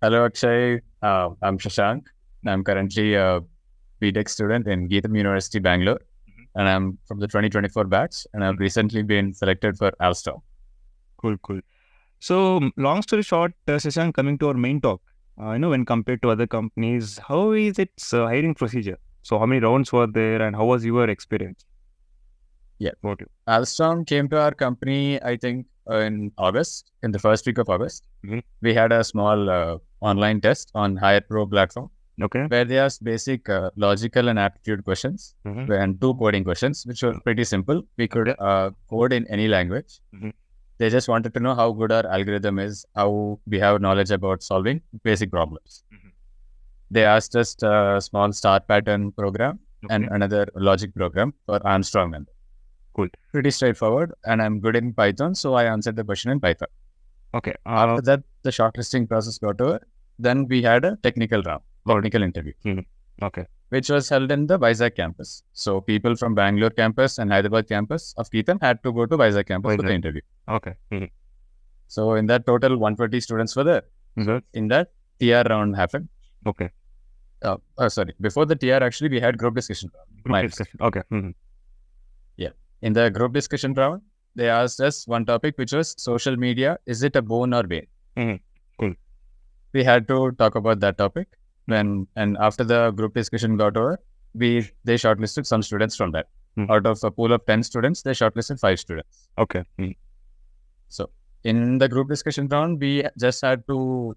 Hello, Akshay. I'm Shashank. I'm currently a BTech student in Geetham University, Bangalore, and I'm from the 2024 batch. And I've recently been selected for Alstom. Cool, cool. So, long story short, Shashank, coming to our main talk, when compared to other companies, how is its hiring procedure? So, how many rounds were there and how was your experience? Yeah, About you? Alstom came to our company, I think, in August, in the first week of August. Mhm. We had a small online test on Hire Pro platform Okay. where they asked basic logical and aptitude questions Mhm. and two coding questions, which were pretty simple. We could Okay. code in any language. Mhm. They just wanted to know how good our algorithm is, how we have knowledge about solving basic problems. Mhm. They asked us a small star pattern program and Okay. another logic program for Armstrong member. Cool. Pretty straightforward, and I'm good in Python, so I answered the question in Python. Okay. After that, the shortlisting process got over. Then we had a technical round, Got it. technical interview, Okay. which was held in the Vizag campus. So people from Bangalore campus and Hyderabad campus of Keaton had to go to Vizag campus for the interview. Okay. So in that total, 120 students were there. Good. In that, TR round happened. Okay. Sorry. Before the TR, actually, we had group discussion round. Group discussion. Okay. Yeah. In the group discussion round, they asked us one topic, which was social media. Is it a boon or bane? Cool. We had to talk about that topic. And after the group discussion got over, they shortlisted some students from that. Out of a pool of 10 students, they shortlisted 5 students. Okay. So in the group discussion round, we just had to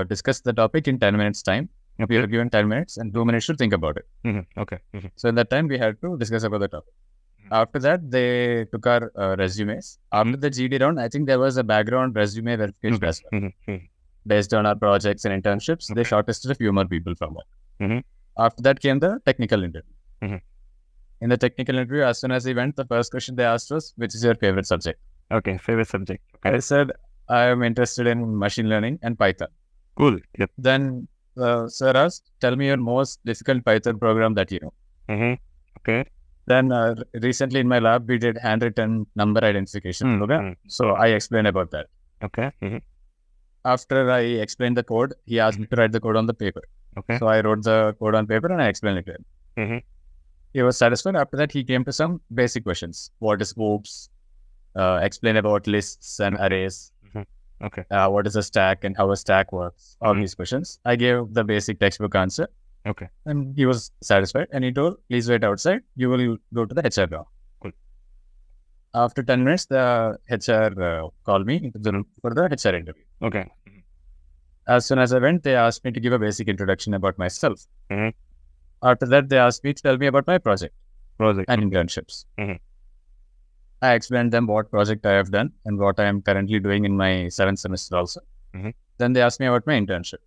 discuss the topic in 10 minutes time. We were given 10 minutes and 2 minutes to think about it. Okay. So in that time, we had to discuss about the topic. After that, they took our resumes. After the GD round, I think there was a background resume verification as well. Based on our projects and internships, they shortlisted a few more people from that. After that came the technical interview. In the technical interview, as soon as we went, the first question they asked was, which is your favorite subject? Okay. Favorite subject. Okay. I said, I am interested in machine learning and Python. Cool. Yep. Then sir asked, tell me your most difficult Python program that you know. Okay. Then recently in my lab, we did handwritten number identification program. So I explained about that. Okay. After I explained the code, he asked me to write the code on the paper. Okay. So I wrote the code on paper and I explained it to him. He was satisfied. After that, he came to some basic questions. What is hoops? Explain about lists and arrays. Okay. What is a stack and how a stack works? All these questions. I gave the basic textbook answer. Okay. And he was satisfied. And he told, please wait outside. You will go to the HR round. Cool. After 10 minutes, the HR called me for the HR interview. Okay. As soon as I went, they asked me to give a basic introduction about myself. After that, they asked me to tell me about my project and internships. I explained them what project I have done and what I am currently doing in my 7th semester also. Then they asked me about my internship.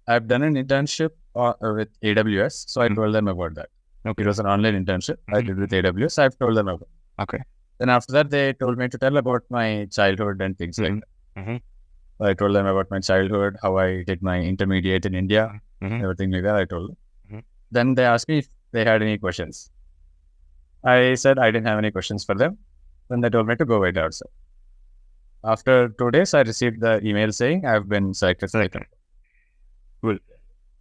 I've done an internship with AWS, so I told them about that. Okay. It was an online internship I did with AWS. I've told them about it. Okay. Then after that, they told me to tell about my childhood and things like that. I told them about my childhood, how I did my intermediate in India, everything like that. I told them. Then they asked me if they had any questions. I said I didn't have any questions for them. Then they told me to go wait outside. After 2 days, I received the email saying I've been selected. Cool.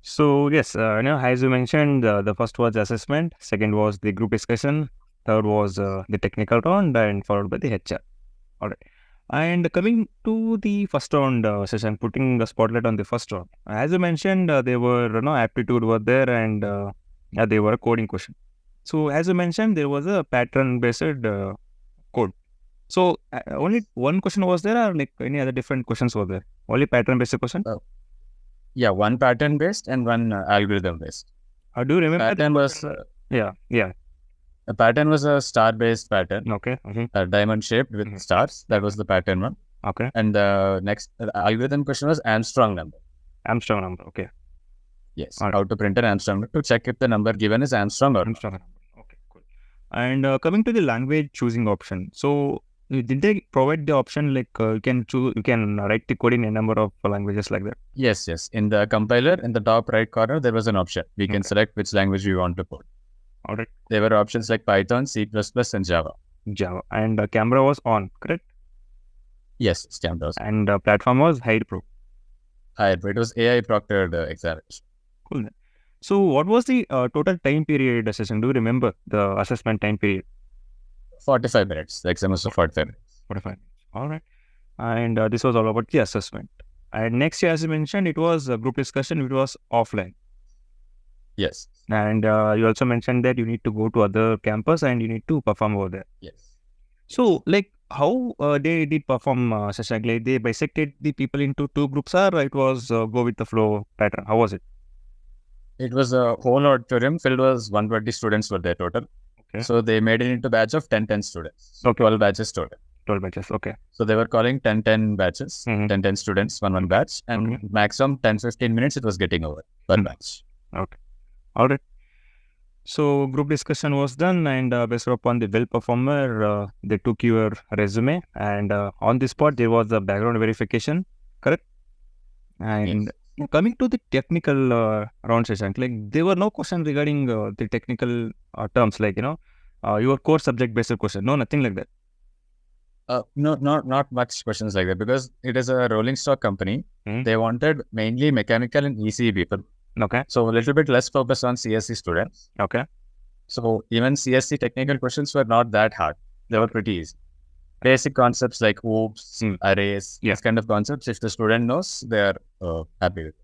So yes, as you mentioned, the first was assessment, second was the group discussion, third was the technical round, and followed by the HR. All right. And coming to the first round session, putting the spotlight on the first round, as you mentioned, there were aptitude were there, and they were a coding question. So as you mentioned, there was a pattern based code. So only one question was there, or like any other different questions were there? Only pattern based question. Yeah, one pattern based and one algorithm based. Do you remember? Pattern was yeah. The pattern was a star based pattern. Okay. A diamond shaped with stars. That was the pattern one. Okay. And the next algorithm question was Armstrong number. Armstrong number. Okay. Yes. How to print an Armstrong number to check if the number given is Armstrong or Armstrong number. Okay. Cool. And coming to the language choosing option, so did they provide the option like you can write the code in a number of languages like that? Yes. In the compiler, in the top right corner, there was an option. We can select which language we want to code. All right. There were options like Python, C++, and Java. And camera was on, correct? Yes, camera was. And platform was Hide Pro. It was AI proctored examination. Cool. So what was the total time period session? Do you remember the assessment time period? 45 minutes. The exam was for 45 minutes. 45 minutes. All right. And this was all about the assessment. And next year, as you mentioned, it was a group discussion. It was offline. Yes. And you also mentioned that you need to go to other campus and you need to perform over there. Yes. So, like, how they did perform, Shashank? Like, they bisected the people into two groups, or it was go with the flow pattern? How was it? It was a whole auditorium filled with 120 students were there total. Okay. So they made it into batch of 10 students. Okay. 12 batches total. 12 batches. Okay. So they were calling 10 batches, 10 students, one batch, and maximum 10-15 minutes it was getting over per batch. Okay. All right. So group discussion was done, and based upon the well performer, they took your resume, and on the spot there was the background verification, correct? And coming to the technical round session, like there were no questions regarding the technical terms, like your core subject based question. No, nothing like that. No, not much questions like that, because it is a rolling stock company. They wanted mainly mechanical and ECE people. Okay. So a little bit less focus on CSC students. Okay. So even CSC technical questions were not that hard. They were pretty easy. Basic concepts like OOPs, arrays, these kind of concepts, if the student knows, they are happy with it.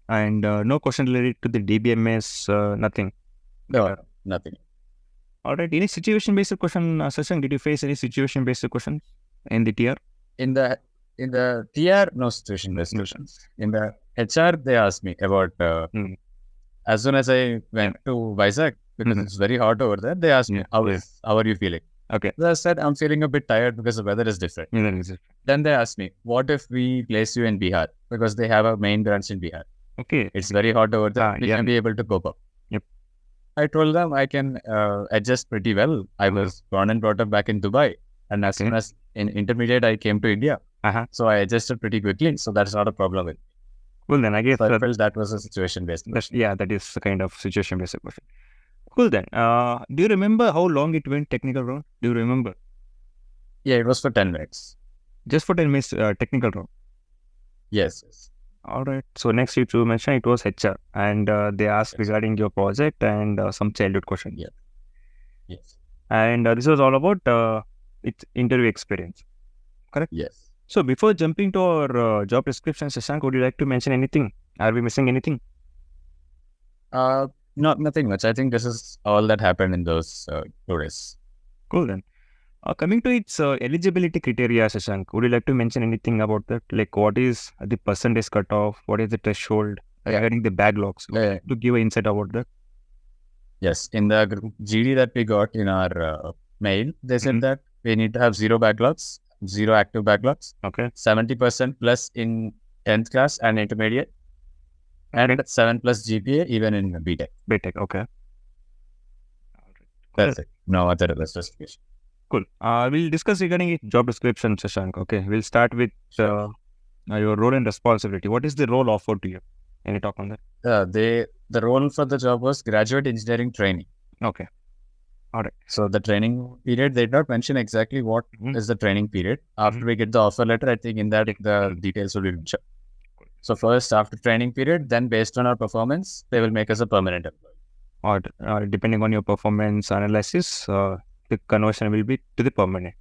And no question related to the DBMS, nothing? No, nothing. All right. Any situation-based question session? Did you face any situation-based questions in the TR? In the TR, no situation-based questions. In the HR, they asked me about, as soon as I went to Vizag, because it's very hot over there, they asked me, how are you feeling? Okay. So I said, I'm feeling a bit tired because the weather is different. Then they asked me, what if we place you in Bihar? Because they have a main branch in Bihar. Okay. It's very hot over there. We can be able to cope up. Yep. I told them I can adjust pretty well. I was born and brought up back in Dubai. And as soon as in intermediate, I came to India. So I adjusted pretty quickly. So that's not a problem with me. Well, then I guess I felt that was a situation-based question. Yeah, that is a kind of situation-based question. Cool then. Do you remember how long it went technical round? Do you remember? Yeah, it was for 10 minutes. Just for 10 minutes technical round? Yes. All right. So next you mentioned it was HR, and they asked regarding your project and some childhood question. Yeah. Yes. And this was all about its interview experience. Correct? Yes. So before jumping to our job description, Shashank, would you like to mention anything? Are we missing anything? Nothing much. I think this is all that happened in those 2 days. Cool then. Coming to its eligibility criteria, Shashank, would you like to mention anything about that? Like what is the percentage cutoff? What is the threshold regarding the backlogs? To give an insight about that. Yes. In the GD that we got in our mail, they said that we need to have 0 backlogs, 0 active backlogs. Okay. 70% plus in 10th class and intermediate. And 7+ GPA even in BTech. Okay. That's it. No other justification. Cool. We'll discuss regarding job description, Shashank. Okay. We'll start with your role and responsibility. What is the role offered to you? Can you talk on that? The role for the job was Graduate Engineering Trainee. Okay. All right. So the training period, they did not mention exactly what is the training period. After we get the offer letter, I think in that the details will be mentioned. So first, after training period, then based on our performance, they will make us a permanent employee. Or depending on your performance analysis, the conversion will be to the permanent.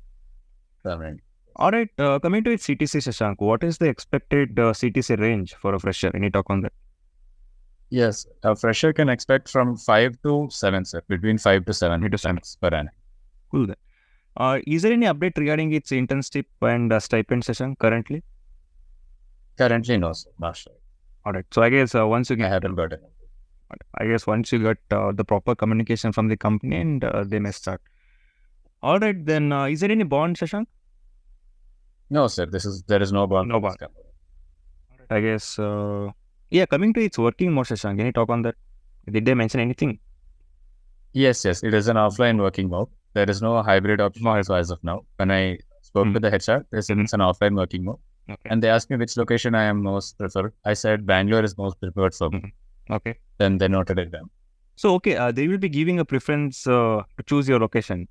All right. Coming to its CTC, Shashank, what is the expected CTC range for a fresher? Any talk on that? Yes, a fresher can expect from 5 to 7, sir. Between 5 to 7 per annum. Cool then. Is there any update regarding its internship and stipend, Shashank, currently? Currently, no, sir. Not sure. All right. So I guess once you get... I haven't got it. I guess once you get the proper communication from the company, and they may start. All right. Then is there any bond, Shashank? No, sir. There is no bond. No bond. I guess... coming to its working mode, Shashank, can you talk on that? Did they mention anything? Yes. It is an offline working mode. There is no hybrid option as of now. When I spoke with the HR, they said it's an offline working mode. Okay. And they asked me which location I am most preferred. I said Bangalore is most preferred for me. Okay. Then they noted it down. So, they will be giving a preference to choose your location.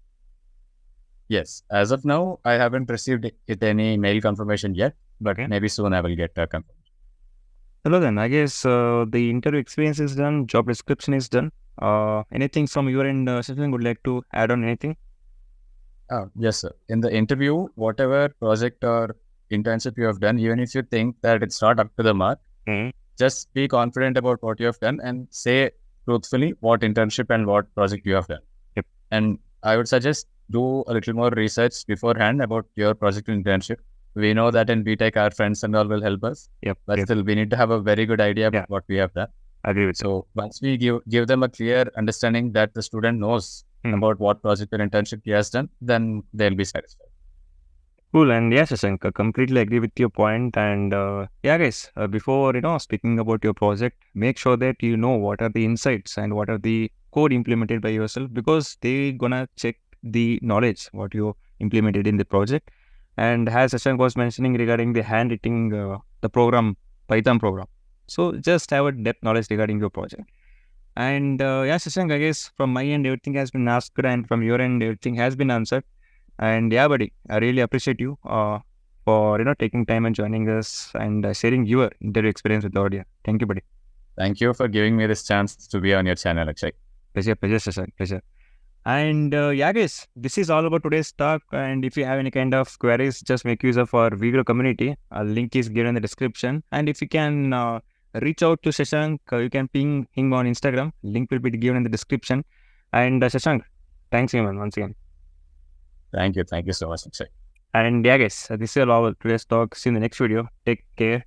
Yes. As of now, I haven't received any mail confirmation yet, but maybe soon I will get a confirmation. Hello then. I guess the interview experience is done, job description is done. Anything from your end, Shashank, would like to add on anything? Yes, sir. In the interview, whatever project or internship you have done, even if you think that it's not up to the mark, just be confident about what you have done and say truthfully what internship and what project you have done. Yep. And I would suggest do a little more research beforehand about your project and internship. We know that in BTech, our friends and all will help us. Yep. But still, we need to have a very good idea about what we have done. I agree with So once we give them a clear understanding that the student knows about what project or internship he has done, then they'll be satisfied. Cool. And yes, Shashank, I completely agree with your point. And yeah, guys, before speaking about your project, make sure that you know what are the insights and what are the code implemented by yourself, because they gonna check the knowledge what you implemented in the project. And as Shashank was mentioning regarding the handwriting, the program, Python program. So just have a depth knowledge regarding your project. And yeah, Shashank, I guess from my end, everything has been asked, and from your end, everything has been answered. And yeah, buddy, I really appreciate you for taking time and joining us and sharing your interview experience with the audience. Thank you, buddy. Thank you for giving me this chance to be on your channel, Akshay. Pleasure, Shashank, pleasure. And yeah, guys, this is all about today's talk. And if you have any kind of queries, just make use of our video community. A link is given in the description. And if you can reach out to Shashank, you can ping him on Instagram. Link will be given in the description. And Shashank, thanks again once again. Thank you so much, Akshay. And yeah, guys, this is all our today's talk. See you in the next video. Take care.